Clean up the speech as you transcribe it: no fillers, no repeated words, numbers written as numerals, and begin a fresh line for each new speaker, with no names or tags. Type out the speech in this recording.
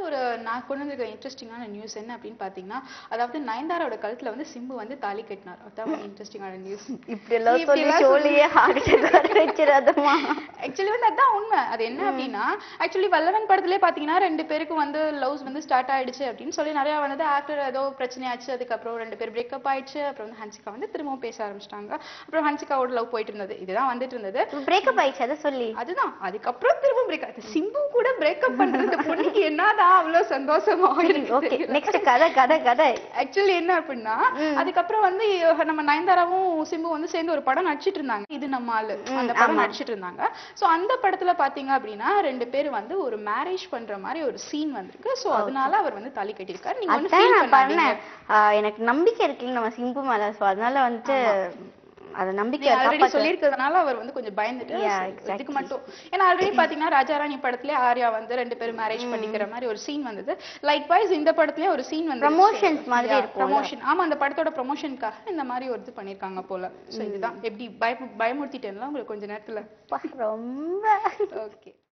ஒரு நான் கொண்டு வந்திருக்க இன்ட்ரெஸ்டிங்கான நியூஸ் என்ன அப்படின்னு பாத்தீங்கன்னா, அதாவது நயன்தாராவோட கழுத்துல வந்து சிம்பு வந்து தாலி கட்டினார். அதான் வந்து இன்ட்ரெஸ்டிங்கான நியூஸ்.
இப்படி எல்லாம் சொல்லி ஷோலயே ஹார்ட் அட்டாக் வர வச்சிராதம்மா.
ஆக்சுவலி வந்து அதான் உண்மை. அது என்ன அப்படின்னா, ஆக்சுவலி வல்லவன் படத்திலே பாத்தீங்கன்னா 2 பேருக்கும் வந்து லவ்ஸ் வந்து ஸ்டார்ட் ஆயிடுச்சு அப்படின்னு சொல்லி நிறைய வந்து ஆக்டர் ஏதோ பிரச்சனையாச்சு. அதுக்கப்புறம் 2 பேர் பிரேக்கப் ஆயிடுச்சு. அப்புறம் வந்து ஹன்சிகா வந்து திரும்பவும் பேச ஆரம்பிச்சிட்டாங்க. அப்புறம் ஹன்சிகாவோட லவ் போயிட்டு இருந்தது. இதுதான் வந்துட்டு இருந்தது.
பிரேக்கப் ஆயிடுச்சு அத சொல்லி.
அதுதான். அதுக்கப்புறம் திரும்ப பிரேக்கப். சிம்பு கூட பிரேக்கப் பண்றது பொண்ணுக்கு என்னதான் அவ்வளவு சந்தோஷமா இருக்கு.
ஓகே நெக்ஸ்ட் கதை.
ஆக்சுவலி என்ன அப்படின்னா, அதுக்கப்புறம் வந்து நம்ம நயன்தாராவும் சிம்பு வந்து சேர்ந்து ஒரு படம் நடிச்சிட்டு இருந்தாங்க. இது நம்ம ஆளு அந்த படம் நடிச்சிட்டு இருந்தாங்க. சோ அந்த படத்துல பாத்தீங்க அப்படின்னா 2 பேர் வந்து ஒரு மேரேஜ் பண்ற மாதிரி ஒரு சீன் வந்திருக்கு. சோ அதனால அவர் வந்து தாலி கட்டியிருக்காரு. நீங்க வந்து ஃபீல் பண்ணாதீங்க.
எனக்கு நம்பிக்கை இருக்குங்க நம்ம சிம்பு மேல. சோ அதனால வந்து அத நம்பிக்கை
ஆல்ரெடி சொல்லிருக்கிறதுனால அவர் வந்து கொஞ்சம் பயந்துட்டு இதுக்கு மட்டும். ஏன்னா ஆல்ரெடி பாத்தீங்கன்னா ராஜாராணி படத்துல ஆர்யா வந்து 2 பேரும் மேரேஜ் பண்ணிக்கிற மாதிரி ஒரு சீன் வந்தது. லைக் வைஸ் இந்த படத்துலயே ஒரு சீன் வந்து
ப்ரமோஷன்ஸ் மாதிரி இருக்கும்.
ப்ரமோஷன். ஆமா அந்த படத்தோட ப்ரமோஷனுக்காக இந்த மாதிரி ஒரு இது பண்ணிருக்காங்க போல. சோ இதுதான் எப்படி பயமுறுத்திட்டேன்ல உங்களுக்கு கொஞ்ச நேரத்துல.
ரொம்ப.
ஓகே.